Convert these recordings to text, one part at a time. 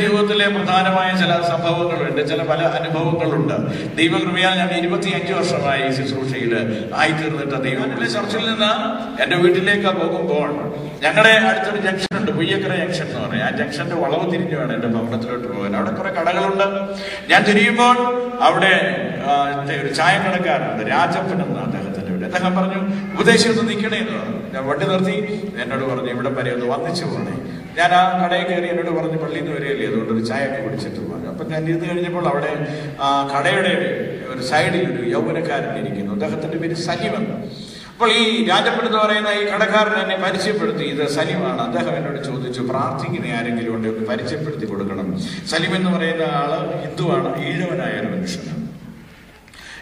ജീവിതത്തിലെ പ്രധാനമായ ചില സംഭവങ്ങളുണ്ട്, ചില പല അനുഭവങ്ങളുണ്ട്. ദൈവകൃപയാൽ ഞാൻ 25 വർഷമായി ശുശ്രൂഷയിൽ ആയിത്തീർന്നിട്ട് ദൈവത്തിലെ ചർച്ചിൽ നിന്ന് എന്റെ വീട്ടിലേക്ക് പോകുമ്പോൾ ഞങ്ങളുടെ അടുത്തൊരു ജംഗ്ഷൻ ഉണ്ട്, പുയ്യക്കര ജംഗ്ഷൻ എന്ന് പറയും. ആ ജംഗ്ഷന്റെ വളവ് തിരിഞ്ഞു വേണം എന്റെ ഭവനത്തിലോട്ട് പോകാൻ. അവിടെ കുറെ കടകളുണ്ട്. ഞാൻ തിരിയുമ്പോൾ അവിടെ ഒരു ചായക്കടക്കാരുണ്ട്, രാജപ്പൻ എന്ന അദ്ദേഹത്തിന്റെ വീട്. അദ്ദേഹം പറഞ്ഞു ഉപദേശിച്ച് നിൽക്കണേ എന്ന് പറഞ്ഞു. ഞാൻ വണ്ടി നിർത്തി എന്നോട് പറഞ്ഞു ഇവിടെ വരെ ഒന്ന് വന്നിച്ചു പോകണേ. ഞാൻ ആ കടയിൽ കയറി എന്നോട് പറഞ്ഞു പള്ളിയിൽ നിന്ന് വരികയല്ലേ, അതുകൊണ്ട് ഒരു ചായ ഒക്കെ കുടിച്ചിട്ട് പോകാം. അപ്പൊ ഞാൻ ഇരുന്ന് കഴിഞ്ഞപ്പോൾ അവിടെ കടയുടെ ഒരു സൈഡിൽ ഒരു യൗവനക്കാരൻ ഇരിക്കുന്നു. അദ്ദേഹത്തിന്റെ പേര് സലിമൻ. അപ്പോൾ ഈ രാജപ്പൻ എന്ന് പറയുന്ന ഈ കടക്കാരൻ എന്നെ പരിചയപ്പെടുത്തി, ഇത് സലിമാണ്. അദ്ദേഹം എന്നോട് ചോദിച്ചു പ്രാർത്ഥിക്കുന്ന ആരെങ്കിലും ഉണ്ട് ഒന്ന് പരിചയപ്പെടുത്തി കൊടുക്കണം. സലിം എന്ന് പറയുന്ന ആള് ഹിന്ദുവാണ്, ഈഴവനായ ഒരു മനുഷ്യനാണ്.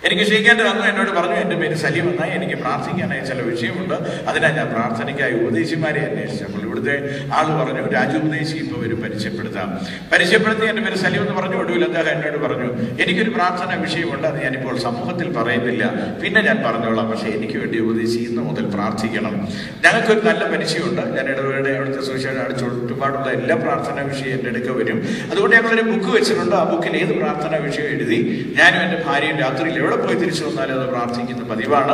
എനിക്ക് ക്ഷണിക്കേണ്ടി വന്നു. എന്നോട് പറഞ്ഞു എന്റെ പേര് സലീം എന്നായി, എനിക്ക് പ്രാർത്ഥിക്കാനായി ചില വിഷയമുണ്ട്, അതിനാ ഞാൻ പ്രാർത്ഥനയ്ക്കായി ഉപദേശിമാരെ അന്വേഷിച്ചപ്പോൾ ഇവിടുത്തെ ആള് പറഞ്ഞു രാജു ഉപദേശി ഇപ്പൊ ഒരു പരിചയപ്പെടുത്തി എന്റെ പേര് സലീം എന്ന് പറഞ്ഞു. ഒടുവിൽ അദ്ദേഹം എന്നോട് പറഞ്ഞു എനിക്കൊരു പ്രാർത്ഥന വിഷയമുണ്ട്, അത് ഞാനിപ്പോൾ സമൂഹത്തിൽ പറയുന്നില്ല, പിന്നെ ഞാൻ പറഞ്ഞോളാം, പക്ഷെ എനിക്ക് വേണ്ടി ഉപദേശി ഇന്ന് മുതൽ പ്രാർത്ഥിക്കണം. ഞങ്ങൾക്കൊരു നല്ല പരിചയമുണ്ട്, ഞാൻ ഇടവേടെ അവിടുത്തെ സുവിശേഷം ചുറ്റുപാടുള്ള എല്ലാ പ്രാർത്ഥനാ വിഷയം എന്റെ അടുക്ക വരും. അതുകൊണ്ട് ഞങ്ങളൊരു ബുക്ക് വെച്ചിട്ടുണ്ട്. ആ ബുക്കിൽ ഏത് പ്രാർത്ഥനാ വിഷയം എഴുതി ഞാനും എന്റെ ഭാര്യയും രാത്രിയിൽ എവിടെ പോയി തിരിച്ചു വന്നാലും അത് പ്രാർത്ഥിക്കുന്ന പതിവാണ്.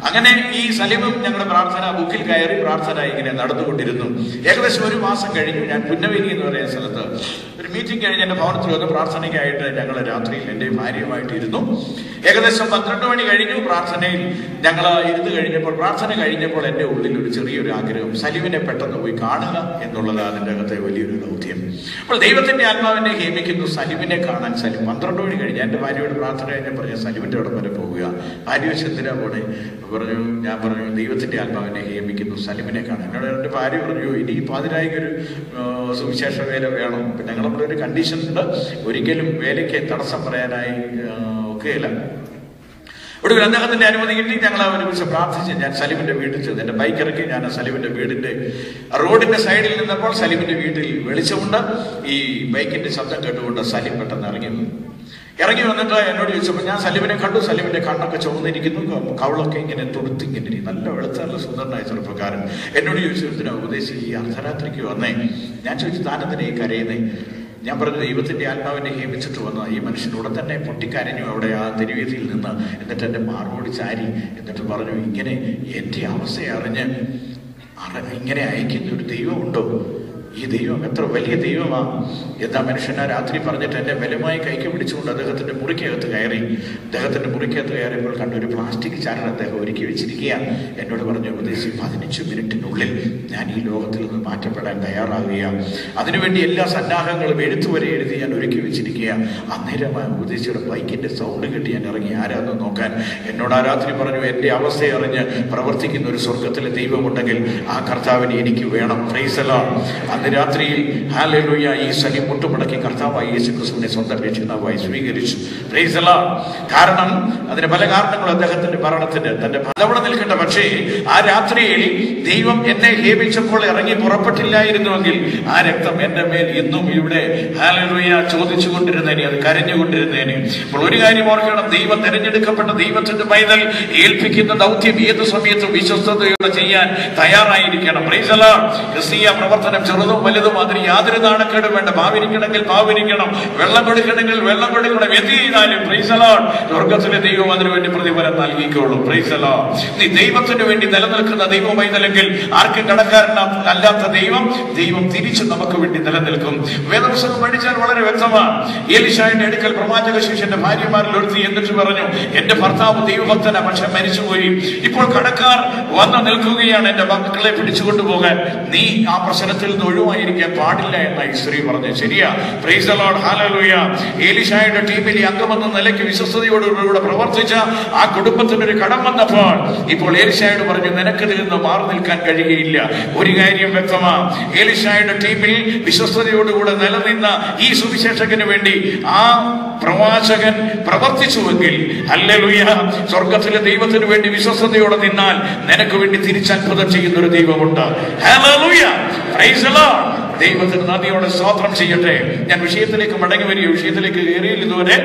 അങ്ങനെ ഈ സലീമും ഞങ്ങളുടെ പ്രാർത്ഥന ബുക്കിൽ കയറി പ്രാർത്ഥന ഇങ്ങനെ നടന്നുകൊണ്ടിരുന്നു. ഏകദേശം ഒരു മാസം കഴിഞ്ഞു. ഞാൻ പുന്നവേലി എന്ന് പറയുന്ന സ്ഥലത്ത് ഒരു മീറ്റിംഗ് കഴിഞ്ഞ് എന്റെ ഭവനത്തിൽ വന്ന് പ്രാർത്ഥനയ്ക്കായിട്ട് ഞങ്ങൾ രാത്രിയിൽ എന്റെ ഭാര്യയുമായിട്ട് ഇരുന്നു. ഏകദേശം 12 മണി കഴിഞ്ഞു. പ്രാർത്ഥനയിൽ ഞങ്ങൾ ഇരുന്ന് കഴിഞ്ഞപ്പോൾ പ്രാർത്ഥന കഴിഞ്ഞപ്പോൾ എന്റെ ഉള്ളിൽ ഒരു ചെറിയൊരു ആഗ്രഹം, സലീമിനെ പെട്ടെന്ന് പോയി കാണുക എന്നുള്ളതാണ് അതിൻ്റെ അകത്തെ വലിയൊരു ദൗത്യം. അപ്പോൾ ദൈവത്തിന്റെ ആത്മാവിനെ ഹേമിക്കുന്നു സലീമിനെ കാണാൻ. സലീം 12 മണി കഴിഞ്ഞ് എന്റെ ഭാര്യയോട് പ്രാർത്ഥന കഴിഞ്ഞാൽ പറഞ്ഞു സലീമിന്റെ അവിടെ വരെ പോവുക. ഭാര്യ എന്തിനാ പോണെ പറഞ്ഞു. ഞാൻ പറഞ്ഞു ദൈവത്തിന്റെ ആത്മാവിനെ ഹേമിക്കുന്നു സലീമിനെ കാണാൻ. എന്നോട് എന്റെ ഭാര്യ പറഞ്ഞു ഇനി പാതിരായിക്കൊരു സുവിശേഷ വേല വേണം. ഞങ്ങൾ നമ്മുടെ ഒരു കണ്ടീഷൻ ഉണ്ട്, ഒരിക്കലും വേലയ്ക്ക് തടസ്സം പറയാനായി ഒക്കെയില്ല. ഒടുവിൽ അദ്ദേഹത്തിന്റെ അനുമതി കിട്ടി. ഞങ്ങൾ ഒരുമിച്ച് പ്രാർത്ഥിച്ച് ഞാൻ സലീമിന്റെ വീട്ടിൽ ചെന്ന് എന്റെ ബൈക്ക് ഇറക്കി ഞാൻ സലീമിന്റെ വീടിന്റെ റോഡിന്റെ സൈഡിൽ നിന്നപ്പോൾ സലീമിന്റെ വീട്ടിൽ വെളിച്ചമുണ്ട്. ഈ ബൈക്കിന്റെ ശബ്ദം കേട്ടുകൊണ്ട് സലീം പെട്ടെന്ന് ഇറങ്ങി വന്നിട്ട് എന്നോട് ചോദിച്ചപ്പോൾ ഞാൻ സലീമിനെ കണ്ടു. സലീമിന്റെ കണ്ണൊക്കെ ചുവന്നിരിക്കുന്നു, കവളൊക്കെ ഇങ്ങനെ തൊടുത്തിങ്ങനെ നല്ല വെളുത്ത നല്ല സുന്ദരനായ ചെറുപ്പക്കാരൻ. എന്നോട് ചോദിച്ചു എന്തിനാ ഉപദേശിച്ച് ഈ അർദ്ധരാത്രിക്ക് വന്നേ? ഞാൻ ചോദിച്ചു താനെന്തിനെ കരയുന്നേ? ഞാൻ പറഞ്ഞു ദൈവത്തിന്റെ ആത്മാവിനെ ഹേമിച്ചിട്ട് വന്ന ഈ മനുഷ്യനോടെ തന്നെ പൊട്ടിക്കരഞ്ഞു അവിടെ ആ തെരുവീതിയിൽ നിന്ന്. എന്നിട്ട് എന്റെ മാറോട് ചാരി എന്നിട്ട് പറഞ്ഞു ഇങ്ങനെ എന്റെ അവസ്ഥ അറിഞ്ഞ് ഇങ്ങനെ അയക്കുന്ന ഒരു ദൈവമുണ്ടോ? ഈ ദൈവം എത്ര വലിയ ദൈവമാ എന്താ മനുഷ്യൻ ആ രാത്രി പറഞ്ഞിട്ട് എന്നെ ബലമായി കൈക്ക് പിടിച്ചുകൊണ്ട് അദ്ദേഹത്തിന്റെ മുറിക്കകത്ത് കയറി. അദ്ദേഹത്തിന്റെ മുറിക്കകത്ത് കയറിയപ്പോൾ കണ്ട ഒരു പ്ലാസ്റ്റിക് ചാരൻ അദ്ദേഹം ഒരുക്കി വെച്ചിരിക്കുക. എന്നോട് പറഞ്ഞു ഉപദേശി 15 മിനിറ്റിനുള്ളിൽ ഞാൻ ഈ ലോകത്തിൽ നിന്ന് മാറ്റപ്പെടാൻ തയ്യാറാകുകയാണ്, അതിനുവേണ്ടി എല്ലാ സന്നാഹങ്ങളും എഴുത്തുവരെ എഴുതി ഞാൻ ഒരുക്കി വെച്ചിരിക്കുക. അന്നേരം ഉപദേശിയുടെ ബൈക്കിന്റെ സൗണ്ട് കേട്ട് ഞാൻ ഇറങ്ങി ആരാന്ന് നോക്കാൻ. എന്നോട് ആ രാത്രി പറഞ്ഞു എന്റെ അവസ്ഥയെ അറിഞ്ഞ് പ്രവർത്തിക്കുന്ന ഒരു സ്വർഗത്തിലെ ദൈവമുണ്ടെങ്കിൽ ആ കർത്താവിനെ എനിക്ക് വേണം. Praise the Lord. അന്ന് രാത്രിയിൽ ഹല്ലേലൂയ ഈ സലീം മുട്ടുമടക്കി കർത്താവായി യേശുക്രിസ്തുവിനെ സ്വന്തം രക്ഷിതാവായി സ്വീകരിച്ചു. Praise the Lord. കാരണം അതിന് പല കാരണങ്ങളും അദ്ദേഹത്തിന്റെ മരണത്തിന് തന്റെ അവിടെ നിൽക്കേണ്ട. പക്ഷേ ആ രാത്രിയിൽ ദൈവം എന്നെ ഹേമിച്ചപ്പോൾ ഇറങ്ങി പുറപ്പെട്ടില്ലായിരുന്നുവെങ്കിൽ ആ രക്തം എന്റെ മേൽ ഇന്നും ഇവിടെ ഹല്ലേലൂയ ചോദിച്ചുകൊണ്ടിരുന്നേനെ, അത് കരഞ്ഞുകൊണ്ടിരുന്നേനെ. അപ്പോൾ ഒരു കാര്യം ഓർക്കണം, ദൈവം തെരഞ്ഞെടുക്കപ്പെട്ട ദൈവത്തിന്റെ പൈതൽ ഏൽപ്പിക്കുന്ന ദൗത്യം ഏത് സമയത്തും വിശ്വസ്തയോടെ ചെയ്യാൻ തയ്യാറായിരിക്കണം. Praise the Lord. ക്രിസ്തീയ പ്രവർത്തനം ചെറുതോ ചെറുതും വലുതും അതിന് യാതൊരു നാണക്കേടും വേണ്ട. ഭാവിരിക്കണമെങ്കിൽ ഭാവിരിക്കണം, വെള്ളം കൊടുക്കണമെങ്കിൽ വെള്ളം കൊടുക്കണം. എന്ത് ചെയ്താലും പ്രൈസ് ദി ലോർഡ് സ്വർഗ്ഗത്തിലെ ദൈവം അതിനുവേണ്ടി പ്രതിഫലം നൽകിക്കോളും. Praise the Lord. നീ ദൈവത്തിന് വേണ്ടി നിലനിൽക്കുന്ന ദൈവമായില്ലെങ്കിൽ ആർക്കും കടക്കാരനല്ലാത്ത ദൈവം തിരിച്ച് നമുക്ക് വേണ്ടി നിലനിൽക്കും. വേദപുസ്തകം പഠിച്ചാൽ വളരെ വ്യക്തമാണ്. എലീശായുടെ അടുക്കൽ പ്രവാചക ശിഷ്യന്റെ ഭാര്യമാരിൽ ഒരുത്തി എന്നിട്ട് പറഞ്ഞു, എന്റെ ഭർത്താവ് ദൈവഭക്തനാ, പക്ഷെ മരിച്ചുപോയി. ഇപ്പോൾ കടക്കാർ വന്ന് നിൽക്കുകയാണ് എന്റെ മക്കളെ പിടിച്ചുകൊണ്ടുപോകാൻ. നീ ആ പ്രശ്നത്തിൽ നിന്ന് ഒഴിവായിരിക്കാൻ പാടില്ല എന്നായി സ്ത്രീ പറഞ്ഞു. ശരിയാ, പ്രൈസ് ദി ലോർഡ്, ഹല്ലേലൂയ. എലീശായുടെ ടീമിലെ അംഗമെന്ന നിലയ്ക്ക് വിശ്വസ്തയോടുകൂടെ പ്രവർത്തിച്ച ആ കുടുംബത്തിനൊരു കടം വന്നപ്പോൾ ഇപ്പോൾ എലീശായോട് പറഞ്ഞു, നിനക്കിതിൽ നിന്ന് മാറി നിൽക്കാൻ കഴിയുകയില്ല. ഒരു കാര്യം വ്യക്തമാണ്, എലീശായുടെ ടീമിൽ വിശ്വസ്തയോടുകൂടെ നിലനിന്ന ഈ സുവിശേഷകന് വേണ്ടി ആ പ്രവാചകൻ പ്രവർത്തിച്ചുവെങ്കിൽ, ഹല്ലേലൂയ, സ്വർഗത്തിലെ ദൈവത്തിന് വേണ്ടി വിശ്വസ്തയോടെ നിന്നാൽ നിനക്ക് വേണ്ടി തിരിച്ചത്ഭുതം ചെയ്യുന്ന ഒരു ദൈവമുണ്ട്. Hallelujah, praise the Lord. ദൈവത്തിന് നന്ദിയോടെ സ്തോത്രം ചെയ്യട്ടെ. ഞാൻ വിഷയത്തിലേക്ക് മടങ്ങി വരികയോ, വിഷയത്തിലേക്ക് കയറിയില്ല ഇതുവരെ.